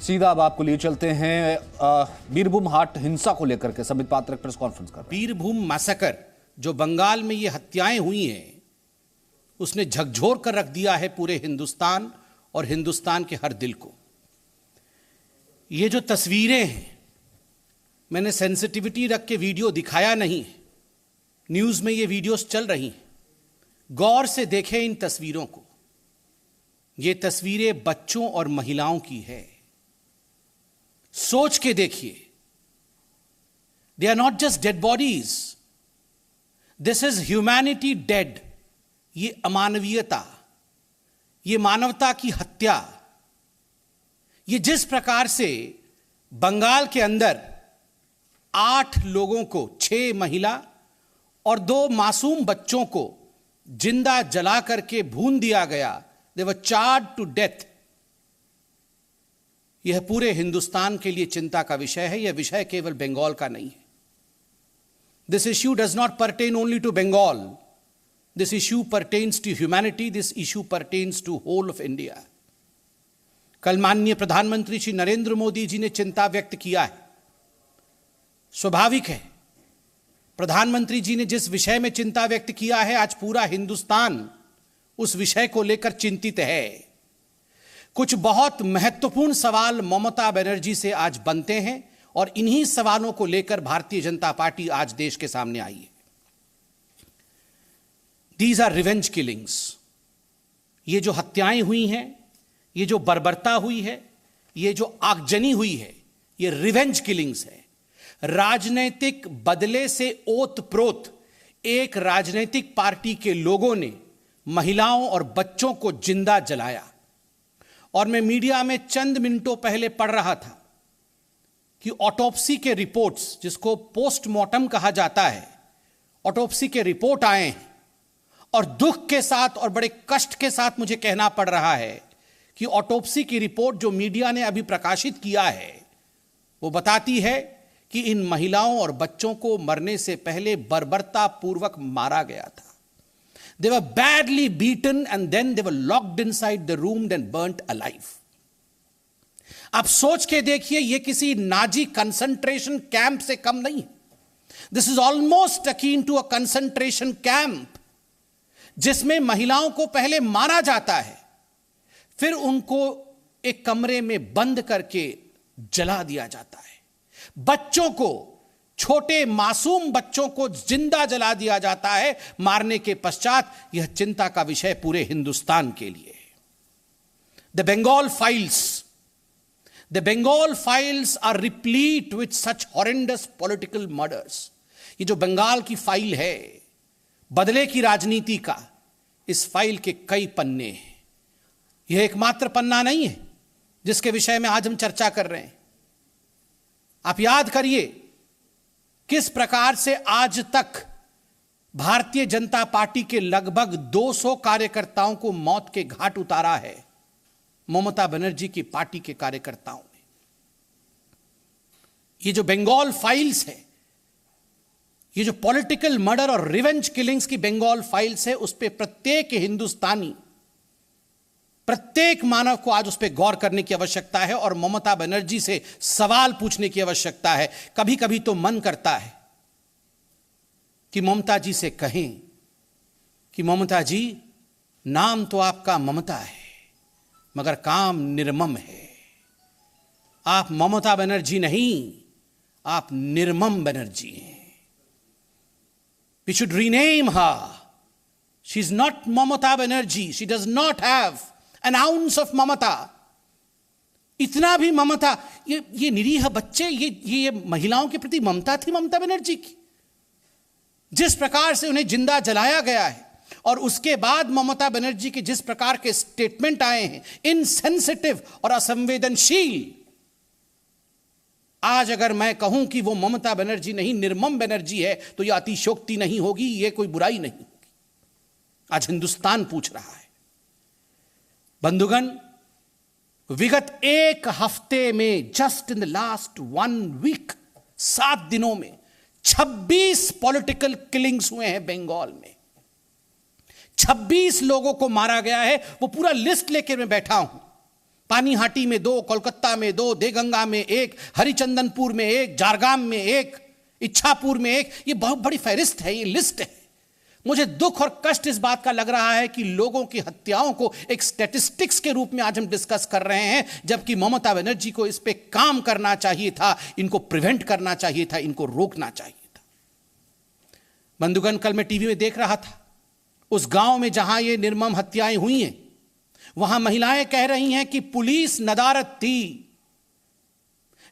सीधा अब आपको लिए चलते हैं बीरभूम हाट हिंसा को लेकर के संबित पात्रा प्रेस कॉन्फ्रेंस कर रहे हैं। बीरभूम मैसेकर जो बंगाल में ये हत्याएं हुई हैं, उसने झकझोर कर रख दिया है पूरे हिंदुस्तान और हिंदुस्तान के हर दिल को। ये जो तस्वीरें हैं, मैंने सेंसिटिविटी रख के वीडियो दिखाया नहीं, न्यूज़ में ये वीडियोस चल रही हैं। गौर से देखें इन तस्वीरों को। ये तस्वीरें बच्चों और महिलाओं की है। सोच के देखिए, they are not just dead bodies, this is humanity dead. ये अमानवीयता, ये मानवता की हत्या। ये जिस प्रकार से बंगाल के अंदर 8 लोगों को, 6 महिला और 2 मासूम बच्चों को जिंदा जला करके भून दिया गया, दे वर चार्ज टू डेथ। यह पूरे हिंदुस्तान के लिए चिंता का विषय है। यह विषय केवल बंगाल का नहीं है। This issue does not pertain only to Bengal, this issue pertains to humanity, this issue pertains to whole of India. कल माननीय प्रधानमंत्री श्री नरेंद्र मोदी जी ने चिंता व्यक्त किया है। स्वाभाविक है, प्रधानमंत्री जी ने जिस विषय में चिंता व्यक्त किया है, आज पूरा हिंदुस्तान उस विषय को लेकर चिंतित है। कुछ बहुत महत्वपूर्ण सवाल ममता बनर्जी से आज बनते हैं और इन्हीं सवालों को लेकर भारतीय जनता पार्टी आज देश के सामने आई है। These are revenge killings. ये जो हत्याएं हुई हैं, ये जो बर्बरता हुई है, ये जो आगजनी हुई है, ये रिवेंज किलिंग्स है। राजनीतिक बदले से ओतप्रोत एक राजनीतिक पार्टी के लोगों ने महिलाओं और बच्चों को जिंदा जलाया। और मैं मीडिया में चंद मिनटों पहले पढ़ रहा था कि ऑटोप्सी के रिपोर्ट्स, जिसको पोस्टमार्टम कहा जाता है, ऑटोप्सी के रिपोर्ट आए हैं और दुख के साथ और बड़े कष्ट के साथ मुझे कहना पड़ रहा है कि ऑटोप्सी की रिपोर्ट जो मीडिया ने अभी प्रकाशित किया है, वो बताती है कि इन महिलाओं और बच्चों को मरने से पहले बर्बरता पूर्वक मारा गया था। They were badly beaten and then they were locked inside the room and burnt alive. आप सोच के देखिए, ये किसी नाजी कंसंट्रेशन कैंप से कम नहीं। This is almost akin to a concentration camp, जिसमें महिलाओं को पहले मारा जाता है, फिर उनको एक कमरे में बंद करके जला दिया जाता है। बच्चों को, छोटे मासूम बच्चों को जिंदा जला दिया जाता है मारने के पश्चात। यह चिंता का विषय पूरे हिंदुस्तान के लिए है। The Bengal files are replete with such horrendous political murders. ये जो बंगाल की फाइल है बदले की राजनीति का, इस फाइल के कई पन्ने हैं। यह एकमात्र पन्ना नहीं है जिसके विषय में आज हम चर्चा कर रहे हैं। आप याद करिए किस प्रकार से आज तक भारतीय जनता पार्टी के लगभग 200 कार्यकर्ताओं को मौत के घाट उतारा है ममता बनर्जी की पार्टी के कार्यकर्ताओं ने। ये जो बंगाल फाइल्स है, ये जो पॉलिटिकल मर्डर और रिवेंज किलिंग्स की बंगाल फाइल्स है, उस पे प्रत्येक हिंदुस्तानी, प्रत्येक मानव को आज उस पर गौर करने की आवश्यकता है और ममता बनर्जी से सवाल पूछने की आवश्यकता है। कभी कभी तो मन करता है कि ममता जी से कहें कि ममता जी, नाम तो आपका ममता है मगर काम निर्मम है। आप ममता बनर्जी नहीं, आप निर्मम बनर्जी हैं। We should rename her. She is not Mamata Banerjee, she does not have an ounce of mamata. इतना भी ममता, ये निरीह बच्चे, ये महिलाओं के प्रति ममता थी ममता बनर्जी की। जिस प्रकार से उन्हें जिंदा जलाया गया है और उसके बाद ममता बनर्जी के जिस प्रकार के स्टेटमेंट आए हैं, इनसेंसिटिव और असंवेदनशील। आज अगर मैं कहूं कि वो ममता बनर्जी नहीं, निर्मम बनर्जी है, तो यह अतिशयोक्ति नहीं होगी, यह कोई बुराई नहीं होगी। आज हिंदुस्तान पूछ रहा है। बंधुगण, विगत एक हफ्ते में, just in the last 1 week, 7 दिनों में 26 पॉलिटिकल किलिंग्स हुए हैं बंगाल में। 26 लोगों को मारा गया है। वो पूरा लिस्ट लेकर मैं बैठा हूं। पानीहाटी में 2, कोलकाता में 2, देगंगा में 1, हरिचंदनपुर में 1, जारगाम में 1, इच्छापुर में 1। ये बहुत बड़ी फहरिस्त है, ये लिस्ट है। मुझे दुख और कष्ट इस बात का लग रहा है कि लोगों की हत्याओं को एक स्टैटिस्टिक्स के रूप में आज हम डिस्कस कर रहे हैं, जबकि ममता बनर्जी को इस पे काम करना चाहिए था, इनको प्रिवेंट करना चाहिए था, इनको रोकना चाहिए था। बंधुगण, कल मैं टीवी में देख रहा था, उस गांव में जहां ये निर्मम हत्याएं हुई हैं, वहां महिलाएं कह रही हैं कि पुलिस नदारद थी।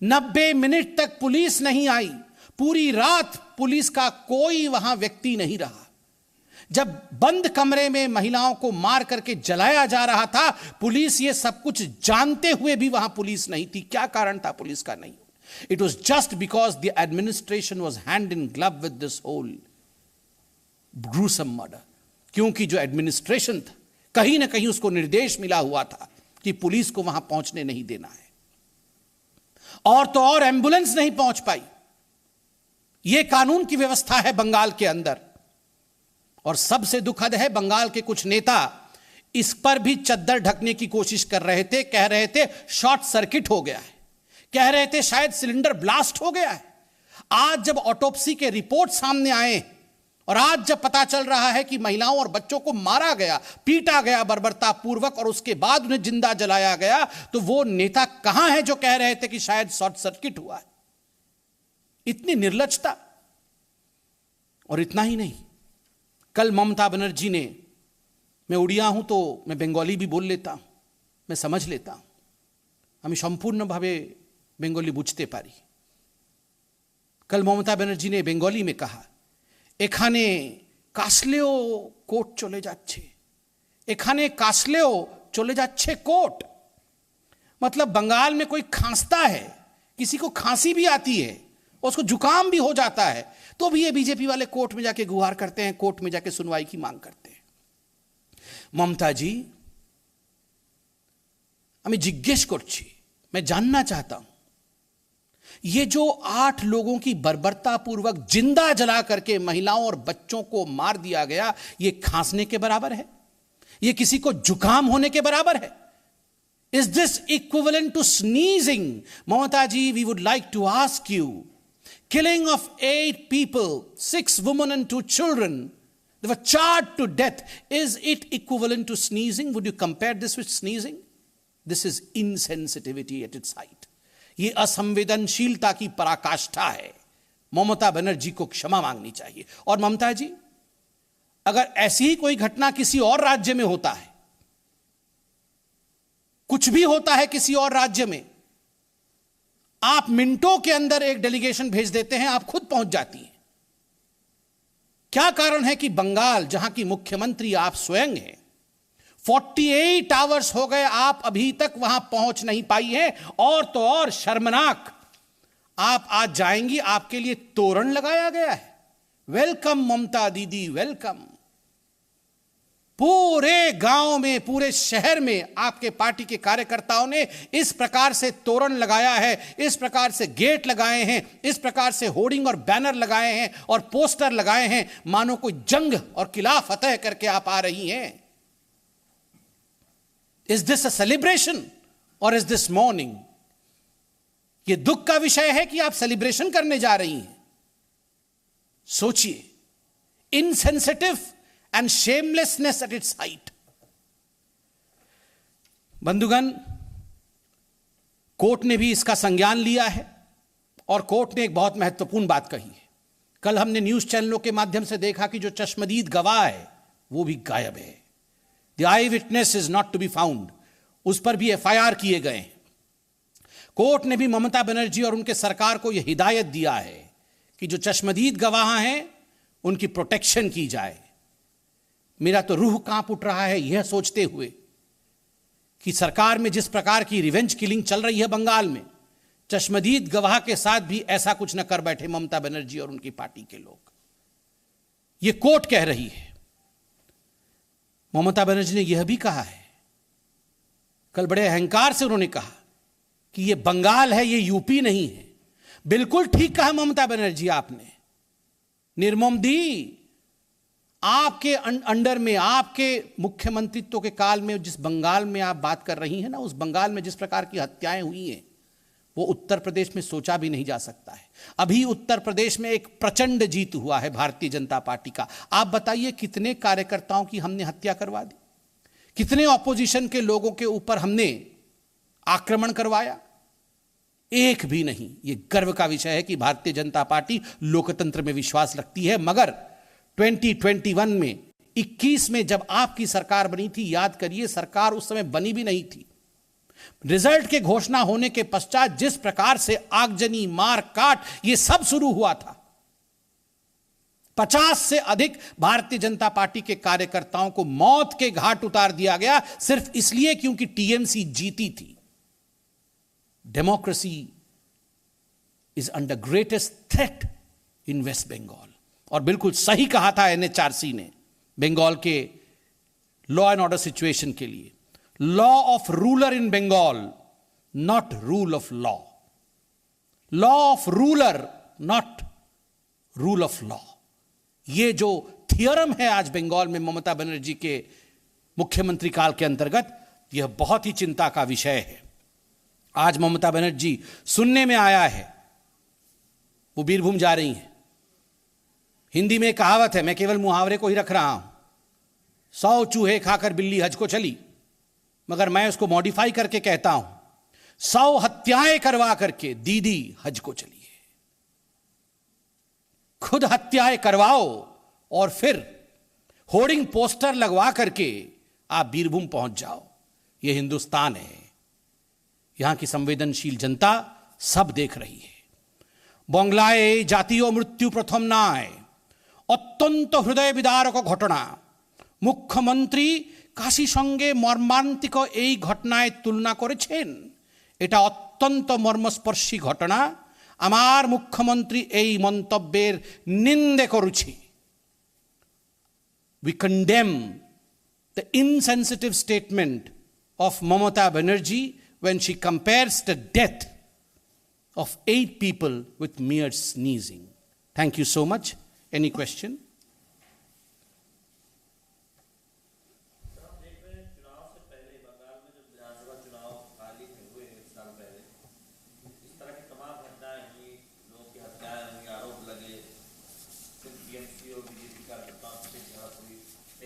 90 मिनट तक पुलिस नहीं आई, पूरी रात पुलिस का कोई वहां व्यक्ति नहीं रहा। जब बंद कमरे में महिलाओं को मार करके जलाया जा रहा था, पुलिस ये सब कुछ जानते हुए भी वहां पुलिस नहीं थी। क्या कारण था पुलिस का नहीं? It was just because the administration was hand in glove with this whole gruesome murder. क्योंकि जो एडमिनिस्ट्रेशन था, कहीं ना कहीं उसको निर्देश मिला हुआ था कि पुलिस को वहां पहुंचने नहीं देना है। और तो और एम्बुलेंस नहीं पहुंच पाई। यह कानून की व्यवस्था है बंगाल के अंदर। और सबसे दुखद है, बंगाल के कुछ नेता इस पर भी चद्दर ढकने की कोशिश कर रहे थे। कह रहे थे शॉर्ट सर्किट हो गया है, कह रहे थे शायद सिलेंडर ब्लास्ट हो गया है। आज जब ऑटोप्सी के रिपोर्ट सामने आए और आज जब पता चल रहा है कि महिलाओं और बच्चों को मारा गया, पीटा गया बर्बरतापूर्वक और उसके बाद उन्हें जिंदा जलाया गया, तो वो नेता कहां है जो कह रहे थे कि शायद शॉर्ट सर्किट हुआ है? इतनी निर्लज्जता। और इतना ही नहीं, कल ममता बनर्जी ने, मैं उड़िया हूं तो मैं बंगाली भी बोल लेता हूं, मैं समझ लेता हूं, আমি সম্পূর্ণভাবে বেঙ্গলি বুঝতে পারি। कल ममता बनर्जी ने बेंगली में कहा, এখানে কাশলেও কোর্ট চলে যাচ্ছে, এখানে কাশলেও চলে যাচ্ছে কোর্ट। मतलब बंगाल में कोई खांसता है, किसी को खांसी भी आती है, उसको जुकाम भी हो जाता है, तो भी ये बीजेपी वाले कोर्ट में जाके गुहार करते हैं, कोर्ट में जाके सुनवाई की मांग करते हैं। ममता जी, আমি জিজ্ঞেস করছি, मैं जानना चाहता हूं, ये जो 8 लोगों की बर्बरतापूर्वक जिंदा जला करके महिलाओं और बच्चों को मार दिया गया, ये खांसने के बराबर है? ये किसी को जुकाम होने के बराबर है? Is this equivalent to sneezing? Mamata ji, we would like to ask you, killing of 8 people, 6 women and 2 children, they were charged to death. Is it equivalent to sneezing? Would you compare this with sneezing? This is insensitivity at its height. ये असंवेदनशीलता की पराकाष्ठा है। ममता बनर्जी को क्षमा मांगनी चाहिए। और ममता जी, अगर ऐसी ही कोई घटना किसी और राज्य में होता है, कुछ भी होता है किसी और राज्य में, आप मिनटों के अंदर एक डेलीगेशन भेज देते हैं, आप खुद पहुंच जाती हैं। क्या कारण है कि बंगाल, जहां की मुख्यमंत्री आप स्वयं हैं, 48 आवर्स हो गए, आप अभी तक वहां पहुंच नहीं पाई हैं? और तो और शर्मनाक, आप आज जाएंगी, आपके लिए तोरण लगाया गया है, वेलकम ममता दीदी वेलकम। पूरे गांव में, पूरे शहर में आपके पार्टी के कार्यकर्ताओं ने इस प्रकार से तोरण लगाया है, इस प्रकार से गेट लगाए हैं, इस प्रकार से होर्डिंग और बैनर लगाए हैं और पोस्टर लगाए हैं, मानो कोई जंग और किला फतेह करके आप आ रही हैं। Is this a celebration or is this mourning? यह दुख का विषय है कि आप सेलिब्रेशन करने जा रही हैं। सोचिए, insensitive and shamelessness at its height. बंधुगण, कोर्ट ने भी इसका संज्ञान लिया है और कोर्ट ने एक बहुत महत्वपूर्ण बात कही है। कल हमने न्यूज चैनलों के माध्यम से देखा कि जो चश्मदीद गवाह है वो भी गायब है। The eyewitness is not to be found. उस पर भी FIR किए गए हैं। कोर्ट ने भी ममता बनर्जी और उनके सरकार को यह हिदायत दिया है कि जो चश्मदीद गवाह हैं उनकी प्रोटेक्शन की जाए। मेरा तो रूह कांप उठ रहा है यह सोचते हुए कि सरकार में जिस प्रकार की रिवेंज किलिंग चल रही है बंगाल में, चश्मदीद गवाह के साथ भी ऐसा कुछ न कर बैठे ममता बनर्जी और उनकी पार्टी के लोग। यह कोर्ट कह रही है। ममता बनर्जी ने यह भी कहा है, कल बड़े अहंकार से उन्होंने कहा कि यह बंगाल है, यह यूपी नहीं है। बिल्कुल ठीक कहा ममता बनर्जी आपने। निर्मम दी, आपके अंडर में, आपके मुख्यमंत्रित्व के काल में जिस बंगाल में आप बात कर रही हैं ना, उस बंगाल में जिस प्रकार की हत्याएं हुई हैं वो उत्तर प्रदेश में सोचा भी नहीं जा सकता है। अभी उत्तर प्रदेश में एक प्रचंड जीत हुआ है भारतीय जनता पार्टी का। आप बताइए कितने कार्यकर्ताओं की हमने हत्या करवा दी, कितने ऑपोजिशन के लोगों के ऊपर हमने आक्रमण करवाया? एक भी नहीं। ये गर्व का विषय है कि भारतीय जनता पार्टी लोकतंत्र में विश्वास रखती है। मगर 2021 में 21 में जब आपकी सरकार बनी थी, याद करिए सरकार उस समय बनी भी नहीं थी। रिजल्ट के घोषणा होने के पश्चात जिस प्रकार से आगजनी, मार काट ये सब शुरू हुआ था, 50 से अधिक भारतीय जनता पार्टी के कार्यकर्ताओं को मौत के घाट उतार दिया गया सिर्फ इसलिए क्योंकि टीएमसी जीती थी। Democracy is under greatest threat in West Bengal. और बिल्कुल सही कहा था एनएचआरसी ने बंगाल के लॉ एंड ऑर्डर सिचुएशन के लिए, law of ruler in Bengal, not rule of law. Law of ruler, not rule of law. ये जो थियरम है आज बंगाल में ममता बनर्जी के मुख्यमंत्री काल के अंतर्गत, यह बहुत ही चिंता का विषय है। आज ममता बनर्जी, सुनने में आया है वो बीरभूम जा रही हैं। हिंदी में कहावत है, मैं केवल मुहावरे को ही रख रहा हूं, 100 चूहे खाकर बिल्ली हज को चली, मगर मैं उसको मॉडिफाई करके कहता हूं 100 हत्याएं करवा करके दीदी हज को चली है। खुद हत्याएं करवाओ और फिर होर्डिंग पोस्टर लगवा करके आप बीरभूम पहुंच जाओ। यह हिंदुस्तान है, यहां की संवेदनशील जनता सब देख रही है। बंगलाय जातीय मृत्यु प्रथम नाय, অত্যন্ত হৃদয় বিদারক ঘটনা। মুখ্যমন্ত্রী কাশির সঙ্গে মর্মান্তিক এই ঘটনায় তুলনা করেছেন। এটা অত্যন্ত মর্মস্পর্শী ঘটনা। আমার মুখ্যমন্ত্রী এই মন্তব্যের নিন্দে করুছি। We condemn the insensitive statement of Mamata Banerjee when she compares the death of 8 people with mere sneezing. Thank you so much. Any question? चुनाव से पहले बंगाल में जो विधानसभा चुनाव हाल ही में हुए एक साल पहले, इस तरह की तमाम घटनाएं हुई, लोगों की हत्याएं हुई, आरोप लगे, सिर्फ टीएमसी और बीजेपी कार्यकर्ताओं से झड़प हुई।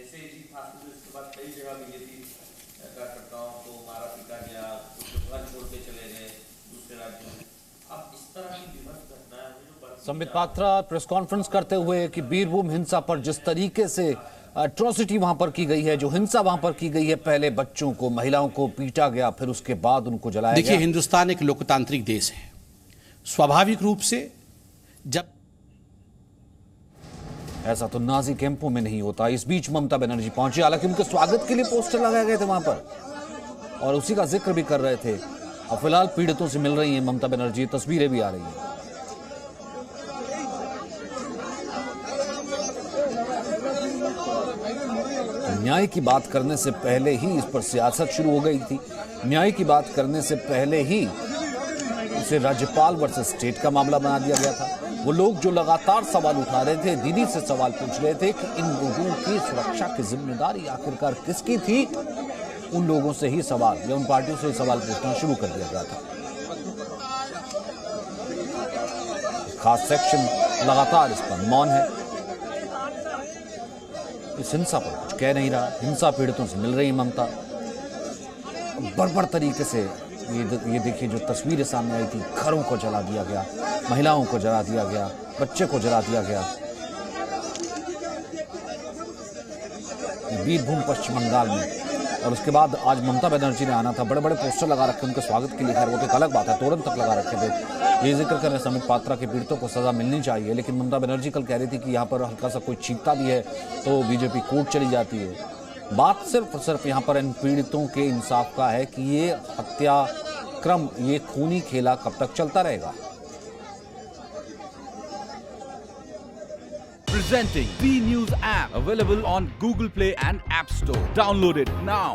ऐसे ही खास तौर से इसके बाद कई जगह बीजेपी कार्यकर्ताओं को मारा पीटा गया, कुछ घर छोड़ के चले गए दूसरे राज्यों में। अब इस तरह की विभत्स घटनाएं हुई जो संबित पात्रा प्रेस कॉन्फ्रेंस करते हुए कि बीरभूम हिंसा पर जिस तरीके से अट्रॉसिटी वहां पर की गई है, जो हिंसा वहां पर की गई है, पहले बच्चों को, महिलाओं को पीटा गया, फिर उसके बाद उनको जलाया गया। देखिए, हिंदुस्तान एक लोकतांत्रिक देश है। स्वाभाविक रूप से जब ऐसा तो नाजी कैंपों में नहीं होता। इस बीच ममता बनर्जी पहुंची, हालांकि उनके स्वागत के लिए पोस्टर लगाए गए थे वहां पर और उसी का जिक्र भी कर रहे थे। और फिलहाल पीड़ितों से मिल रही हैं ममता बनर्जी, तस्वीरें भी आ रही हैं। न्याय की बात करने से पहले ही इस पर सियासत शुरू हो गई थी। न्याय की बात करने से पहले ही इसे राज्यपाल वर्सेस स्टेट का मामला बना दिया गया था। वो लोग जो लगातार सवाल उठा रहे थे, दीदी से सवाल पूछ रहे थे कि इन लोगों की सुरक्षा की जिम्मेदारी आखिरकार किसकी थी, उन लोगों से ही सवाल या उन पार्टियों से ही सवाल पूछना शुरू कर दिया गया था। खास सेक्शन लगातार इस पर मौन है, इस हिंसा पर कुछ कह नहीं रहा। हिंसा पीड़ितों से मिल रही ममता, बर्बर तरीके से ये देखिए जो तस्वीरें सामने आई थी, घरों को जला दिया गया, महिलाओं को जला दिया गया, बच्चे को जला दिया गया। बीरभूम पश्चिम बंगाल में। और उसके बाद आज ममता बनर्जी ने आना था, बड़े बड़े पोस्टर लगा रखे उनके स्वागत के लिए। खैर वो तो एक अलग बात है, तोरण तक लगा रखे थे। ये जिक्र कर रहे संबित पात्रा के पीड़ितों को सजा मिलनी चाहिए, लेकिन ममता बनर्जी कल कह रही थी कि यहाँ पर हल्का सा कोई चीखता भी है तो बीजेपी कोर्ट चली जाती है। बात सिर्फ यहाँ पर इन पीड़ितों के इंसाफ का है कि ये हत्याक्रम, ये खूनी खेला कब तक चलता रहेगा। Presenting B News app, available on Google Play and App Store. Download it now.